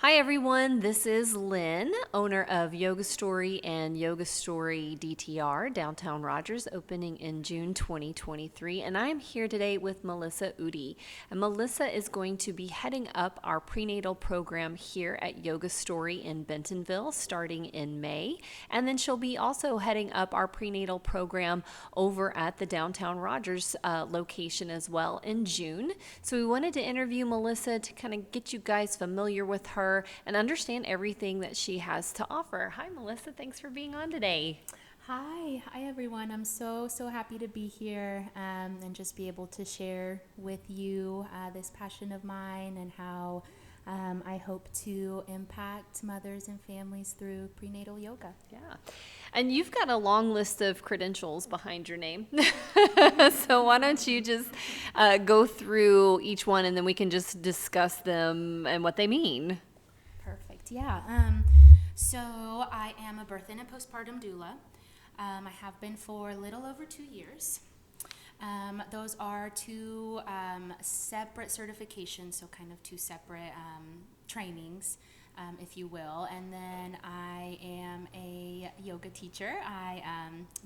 Hi everyone, this is Lynn, owner of Yoga Story and Yoga Story DTR, downtown Rogers, opening in June 2023. And I am here today with Melissa Udi. And Melissa is going to be heading up our prenatal program here at Yoga Story in Bentonville starting in May. And then she'll be also heading up our prenatal program over at the downtown Rogers location as well in June. So we wanted to interview Melissa to kind of get you guys familiar with her and understand everything that she has to offer. Hi, Melissa. Thanks for being on today. Hi everyone. I'm so happy to be here and just be able to share with you this passion of mine and how I hope to impact mothers and families through prenatal yoga. Yeah. And you've got a long list of credentials behind your name. So why don't you just go through each one and then we can just discuss them and what they mean. Perfect. Yeah. So I am a birth and a postpartum doula. I have been for a little over 2 years. Those are two separate certifications, so kind of two separate trainings, if you will. And then I am a yoga teacher. I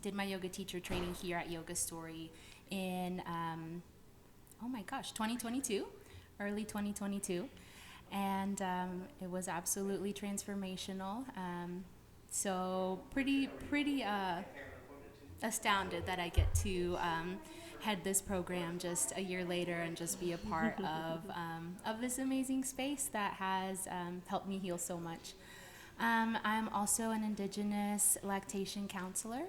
did my yoga teacher training here at Yoga Story in, 2022, early 2022. And it was absolutely transformational. So pretty astounded that I get to head this program just a year later and just be a part of this amazing space that has helped me heal so much. I'm also an indigenous lactation counselor.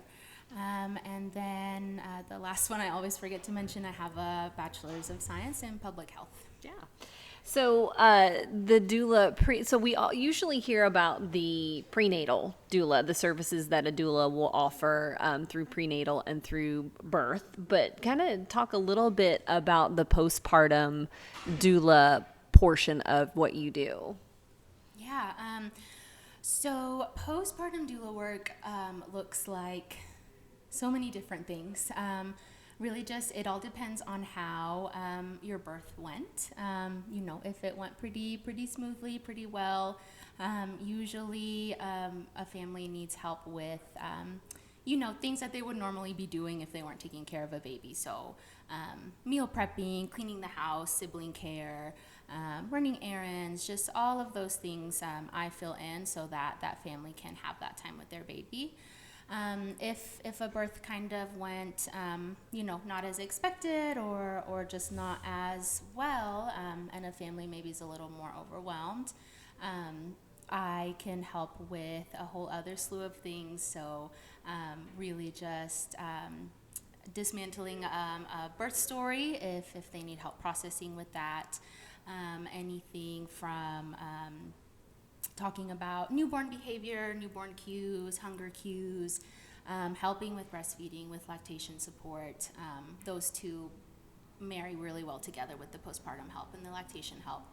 And then the last one I always forget to mention, I have a Bachelor's of Science in Public Health. Yeah. So the doula, so we all usually hear about the prenatal doula, the services that a doula will offer through prenatal and through birth, but kind of talk a little bit about the postpartum doula portion of what you do. Yeah. So postpartum doula work looks like so many different things. Really just, it all depends on how your birth went. If it went pretty smoothly, pretty well. Usually a family needs help with, things that they would normally be doing if they weren't taking care of a baby. So meal prepping, cleaning the house, sibling care, running errands, just all of those things I fill in so that that family can have that time with their baby. If a birth kind of went, not as expected or just not as well, and a family maybe is a little more overwhelmed, I can help with a whole other slew of things. So really just dismantling a birth story if they need help processing with that. Anything from talking about newborn behavior, newborn cues, hunger cues, helping with breastfeeding, with lactation support. Those two marry really well together with the postpartum help and the lactation help.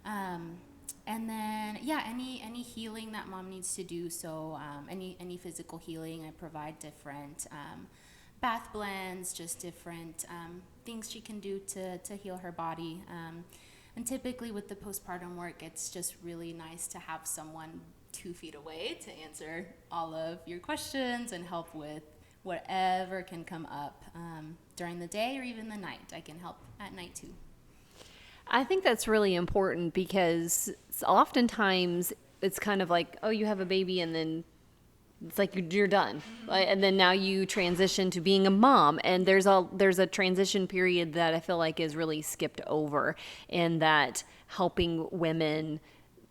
And then, any healing that mom needs to do. So any physical healing, I provide different bath blends, just different things she can do to heal her body. And typically with the postpartum work, it's just really nice to have someone 2 feet away to answer all of your questions and help with whatever can come up during the day or even the night. I can help at night too. I think that's really important because oftentimes it's kind of like, oh, you have a baby and then it's like you're done. And then now you transition to being a mom, and there's a transition period that I feel like is really skipped over, in that helping women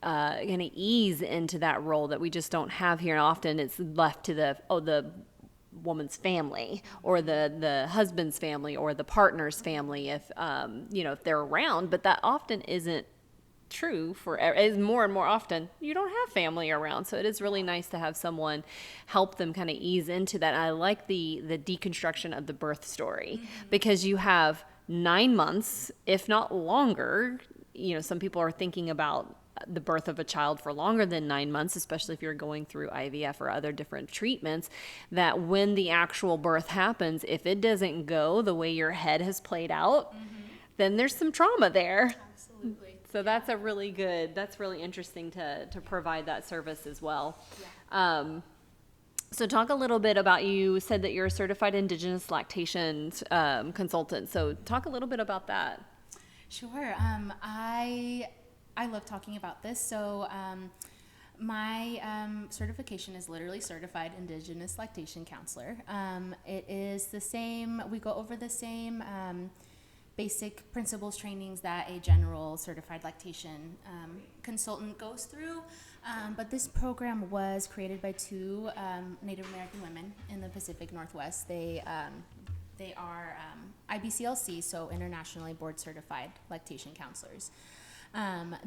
kind of ease into that role that we just don't have here. And often it's left to the woman's family or the husband's family or the partner's family if if they're around, but that often isn't true for is more and more often you don't have family around. So it is really nice to have someone help them kind of ease into that. And I like the deconstruction of the birth story, because you have 9 months, if not longer. Some people are thinking about the birth of a child for longer than 9 months, especially if you're going through IVF or other different treatments, that when the actual birth happens, if it doesn't go the way your head has played out, then there's some trauma there. Absolutely. So that's really interesting to provide that service as well. Yeah. So talk a little bit about, you said that you're a certified indigenous lactation consultant. So talk a little bit about that. Sure. I love talking about this. So my certification is literally certified indigenous lactation counselor. It is the same. We go over the same basic principles trainings that a general certified lactation consultant goes through. But this program was created by two Native American women in the Pacific Northwest. They are IBCLC, so internationally board certified lactation counselors.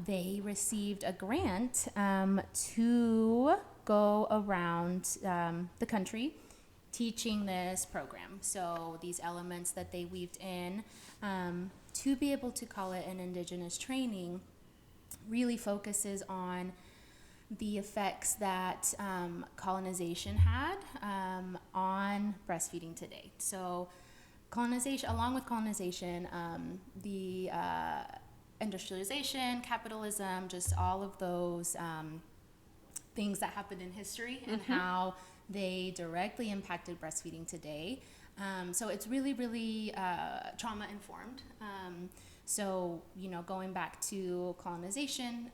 They received a grant to go around the country teaching this program. So these elements that they weaved in to be able to call it an indigenous training really focuses on the effects that colonization had on breastfeeding today. So colonization, along with colonization, the industrialization, capitalism, just all of those things that happened in history and how they directly impacted breastfeeding today. So it's really, really trauma informed. So, going back to colonization,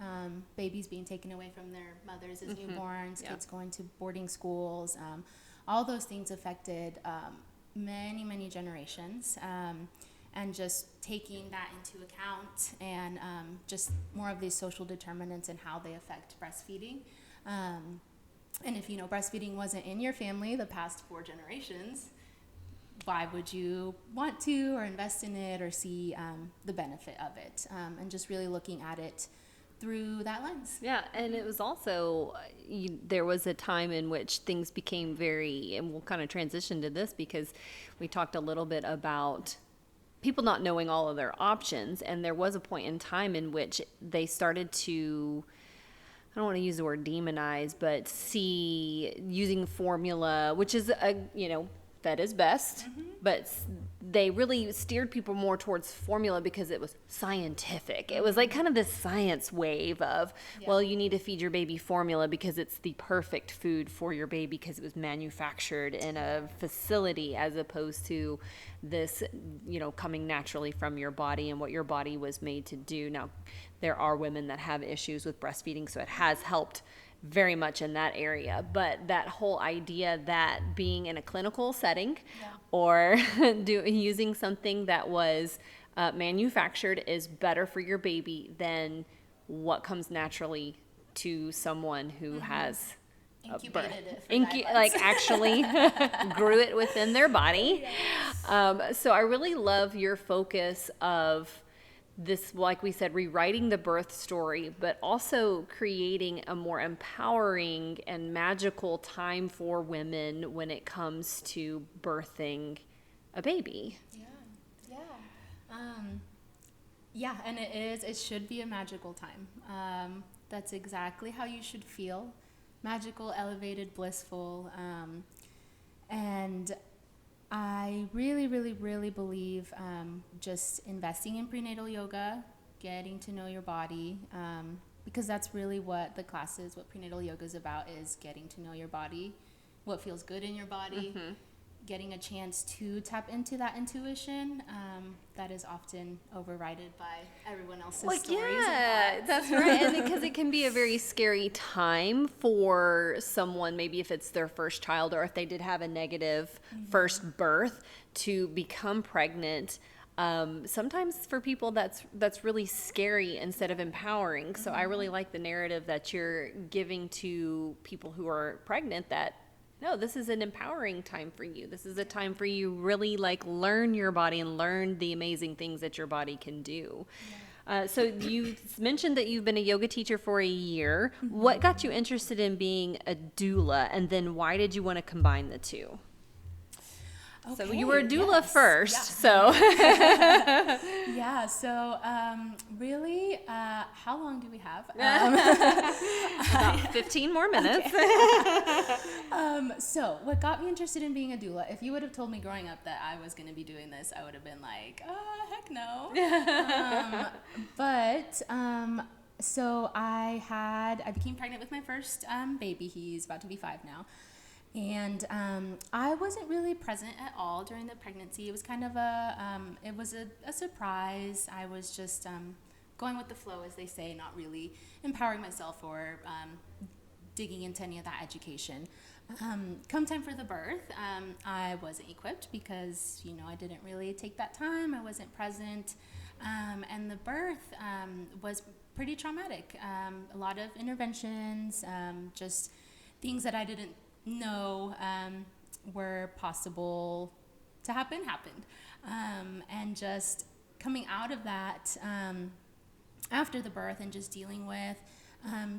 babies being taken away from their mothers as newborns, kids going to boarding schools, all those things affected many, many generations. And just taking that into account and just more of these social determinants and how they affect breastfeeding. And if breastfeeding wasn't in your family the past 4 generations, why would you want to or invest in it or see the benefit of it? And just really looking at it through that lens. Yeah, and it was also, there was a time in which things became and we'll kind of transition to this because we talked a little bit about people not knowing all of their options, and there was a point in time in which they started to, I don't want to use the word demonize, but see using formula, which is that is best, but they really steered people more towards formula because it was scientific. It was like kind of this science wave of, well, you need to feed your baby formula because it's the perfect food for your baby because it was manufactured in a facility, as opposed to this, coming naturally from your body and what your body was made to do. Now, there are women that have issues with breastfeeding, so it has helped very much in that area, but that whole idea that being in a clinical setting or using something that was manufactured is better for your baby than what comes naturally to someone who has incubated it for actually grew it within their body. So I really love your focus of this, like we said, rewriting the birth story, but also creating a more empowering and magical time for women when it comes to birthing a baby. Yeah, and it should be a magical time. That's exactly how you should feel. Magical, elevated, blissful. And I really, really, really believe just investing in prenatal yoga, getting to know your body, because that's really what the class is, what prenatal yoga is about, is getting to know your body, what feels good in your body, getting a chance to tap into that intuition that is often overridden by everyone else's stories. Yeah, that's right. And because it can be a very scary time for someone, maybe if it's their first child or if they did have a negative first birth, to become pregnant. Sometimes for people that's really scary instead of empowering. So I really like the narrative that you're giving to people who are pregnant, that no, this is an empowering time for you. This is a time for you really learn your body and learn the amazing things that your body can do. So you mentioned that you've been a yoga teacher for a year. What got you interested in being a doula, and then why did you want to combine the two? So Okay, you were a doula yes, first. yeah. So Yeah, so really, how long do we have? about 15 more minutes. So what got me interested in being a doula, if you would have told me growing up that I was going to be doing this, I would have been like, heck no. So I became pregnant with my first baby. He's about to be 5 now. And I wasn't really present at all during the pregnancy. It was kind of it was a surprise. I was just going with the flow, as they say, not really empowering myself or digging into any of that education. Come time for the birth, I wasn't equipped because, I didn't really take that time. I wasn't present. And the birth was pretty traumatic. A lot of interventions, just things that I didn't know were possible to happen happened. And just coming out of that after the birth and just dealing with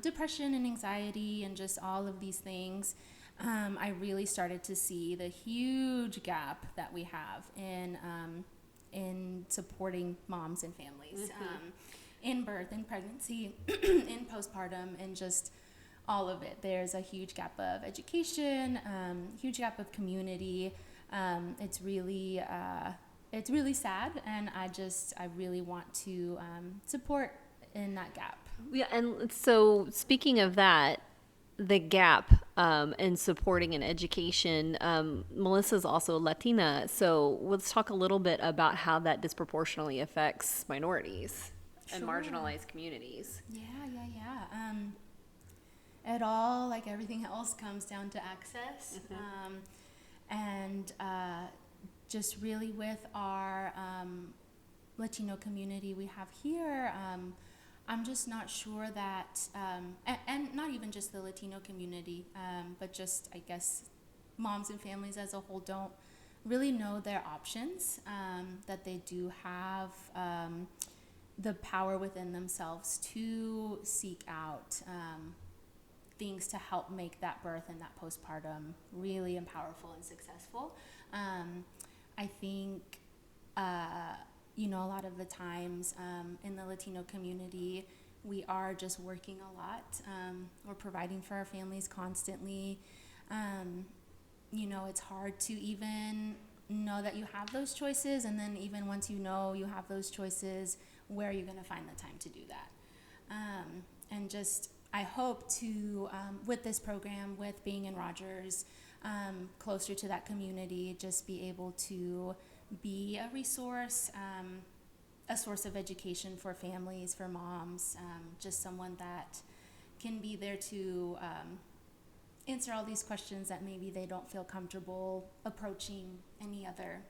depression and anxiety and just all of these things, I really started to see the huge gap that we have in supporting moms and families in birth, in pregnancy, in postpartum, and just all of it. There's a huge gap of education, huge gap of community. It's really sad, and I really want to support in that gap. Yeah, and so speaking of that, the gap in supporting an education, Melissa's also Latina, so let's talk a little bit about how that disproportionately affects minorities and marginalized communities. Yeah. It all, like everything else, comes down to access. And just really with our Latino community we have here, I'm just not sure that, and not even just the Latino community, but just, I guess, moms and families as a whole don't really know their options, that they do have the power within themselves to seek out things to help make that birth and that postpartum really powerful and successful. I think, a lot of the times in the Latino community, we are just working a lot. We're providing for our families constantly. It's hard to even know that you have those choices, and then even once you know you have those choices, where are you going to find the time to do that? And just, I hope to, with this program, with being in Rogers, closer to that community, just be able to be a resource, a source of education for families, for moms, just someone that can be there to answer all these questions that maybe they don't feel comfortable approaching any other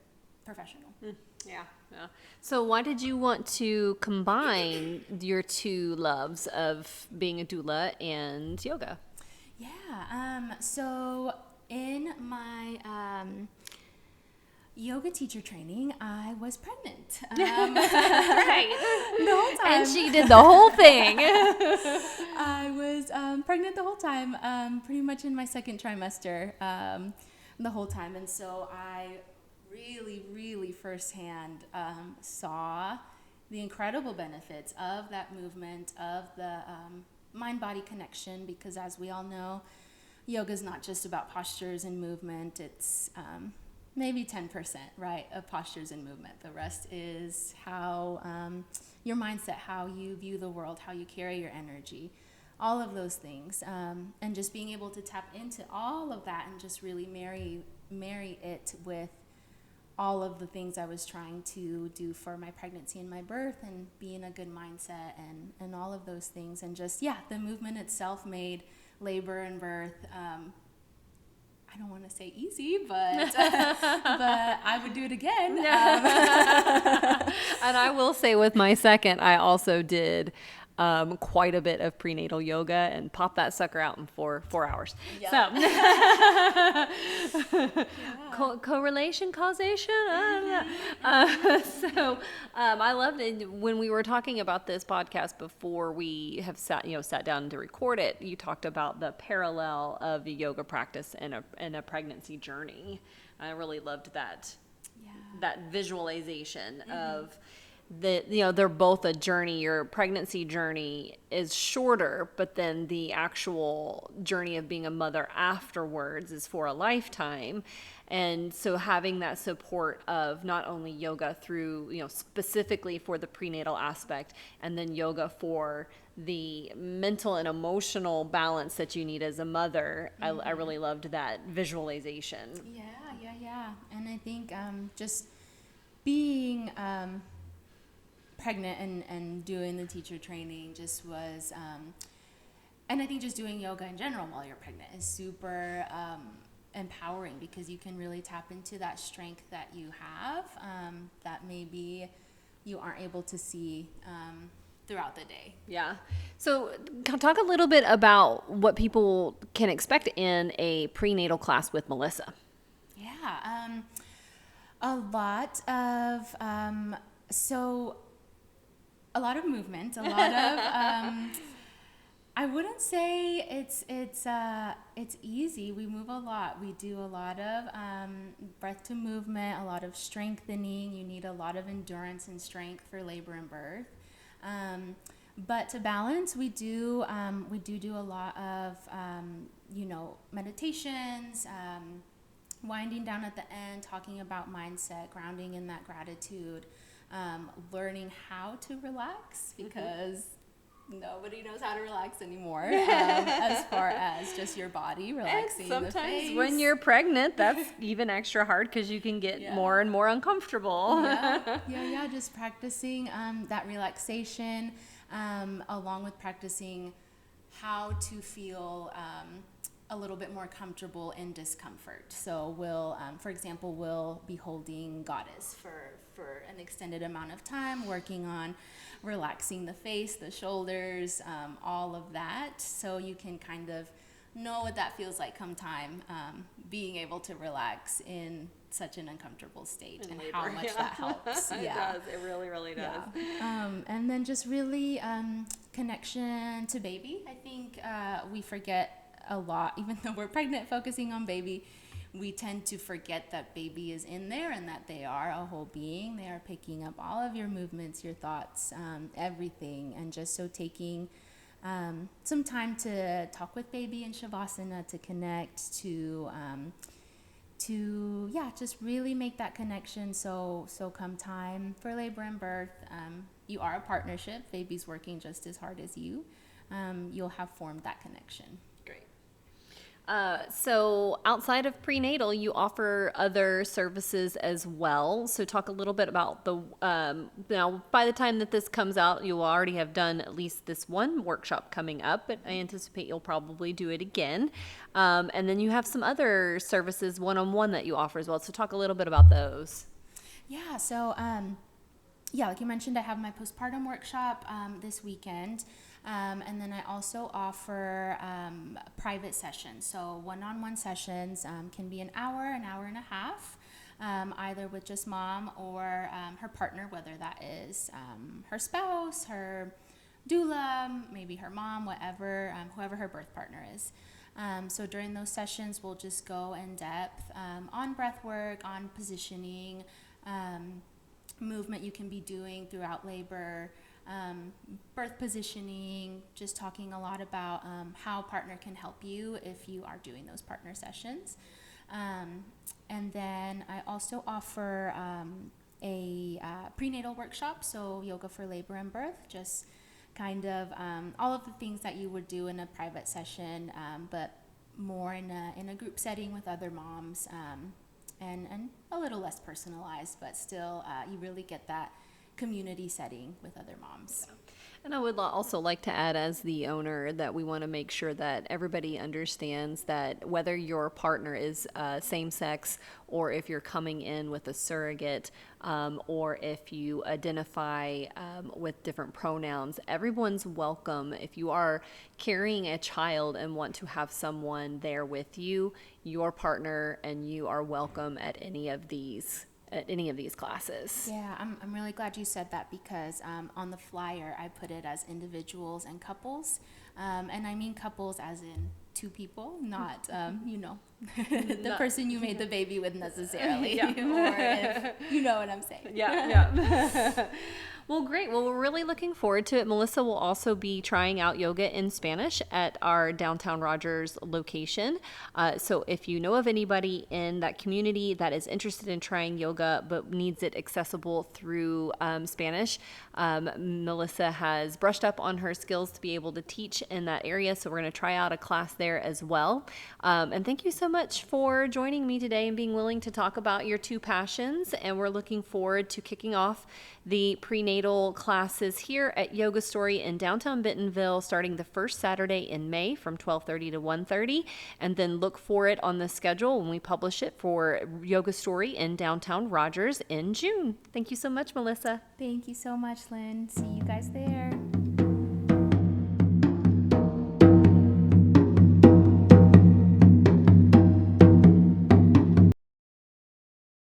professional. Yeah. So why did you want to combine your two loves of being a doula and yoga? Yeah. So in my yoga teacher training, I was pregnant. Right. The whole time. And she did the whole thing. I was pregnant the whole time, pretty much in my second trimester, the whole time. And so I really firsthand saw the incredible benefits of that movement, of the mind-body connection, because as we all know, yoga is not just about postures and movement. It's maybe 10%, right, of postures and movement. The rest is how your mindset, how you view the world, how you carry your energy, all of those things. And just being able to tap into all of that and just really marry it with all of the things I was trying to do for my pregnancy and my birth, and be in a good mindset and all of those things. And just, the movement itself made labor and birth, I don't want to say easy, but I would do it again. And I will say with my second, I also did quite a bit of prenatal yoga and pop that sucker out in 4 hours. Yep. So correlation, causation. I don't know. I loved it when we were talking about this podcast before we have sat down to record it. You talked about the parallel of the yoga practice and a pregnancy journey. I really loved that. Yeah. That visualization of they're both a journey. Your pregnancy journey is shorter, but then the actual journey of being a mother afterwards is for a lifetime. And so having that support of not only yoga through, specifically for the prenatal aspect, and then yoga for the mental and emotional balance that you need as a mother. I really loved that visualization. Yeah. And I think just being pregnant and doing the teacher training just was, and I think just doing yoga in general while you're pregnant is super empowering, because you can really tap into that strength that you have that maybe you aren't able to see throughout the day. Yeah. So talk a little bit about what people can expect in a prenatal class with Melissa. Yeah. A lot of, a lot of movement, a lot of, I wouldn't say it's easy. We move a lot. We do a lot of breath to movement, a lot of strengthening. You need a lot of endurance and strength for labor and birth. But to balance, we do a lot of meditations, winding down at the end, talking about mindset, grounding in that gratitude, learning how to relax, because nobody knows how to relax anymore, as far as just your body relaxing. And sometimes the face. when you're pregnant, that's even extra hard because you can get more and more uncomfortable. Yeah, just practicing that relaxation, along with practicing how to feel a little bit more comfortable in discomfort. So for example, we'll be holding goddess for an extended amount of time, working on relaxing the face, the shoulders, all of that, so you can kind of know what that feels like come time, being able to relax in such an uncomfortable state, and how much that helps. It does. It really, really does. Yeah. And then just really connection to baby. I think we forget a lot, even though we're pregnant, focusing on baby. We tend to forget that baby is in there and that they are a whole being. They are picking up all of your movements, your thoughts, everything. And just so taking some time to talk with baby in Shavasana, to connect, to just really make that connection. So come time for labor and birth, you are a partnership. Baby's working just as hard as you. You'll have formed that connection. So outside of prenatal, you offer other services as well. So talk a little bit about now by the time that this comes out, you will already have done at least this one workshop coming up, but I anticipate you'll probably do it again. And then you have some other services one-on-one that you offer as well. So talk a little bit about those. Yeah. So, like you mentioned, I have my postpartum workshop this weekend. And then I also offer private sessions. So one-on-one sessions can be an hour and a half, either with just mom or her partner, whether that is her spouse, her doula, maybe her mom, whoever her birth partner is. So during those sessions, we'll just go in depth on breath work, on positioning, movement you can be doing throughout labor, birth positioning, just talking a lot about how partner can help you if you are doing those partner sessions. And then I also offer a prenatal workshop, so yoga for labor and birth, just kind of all of the things that you would do in a private session, but more in a group setting with other moms, and a little less personalized, but still you really get that community setting with other moms. And I would also like to add, as the owner, that we want to make sure that everybody understands that whether your partner is same sex, or if you're coming in with a surrogate, or if you identify with different pronouns, everyone's welcome. If you are carrying a child and want to have someone there with you, your partner and you are welcome at any of these classes. Yeah, I'm really glad you said that because on the flyer I put it as individuals and couples. And I mean couples as in two people, not, the person you made the baby with necessarily. Yeah. Or if you know what I'm saying. Yeah. Well, great. Well, we're really looking forward to it. Melissa will also be trying out yoga in Spanish at our downtown Rogers location. So if you know of anybody in that community that is interested in trying yoga but needs it accessible through Spanish, Melissa has brushed up on her skills to be able to teach in that area. So we're going to try out a class there as well. And thank you so much for joining me today and being willing to talk about your two passions. And we're looking forward to kicking off the prenatal classes here at Yoga Story in downtown Bentonville starting the first Saturday in May from 12:30 to 1:30, and then look for it on the schedule when we publish it for Yoga Story in downtown Rogers in June. Thank you so much, Melissa. Thank you so much, Lynn. See you guys there.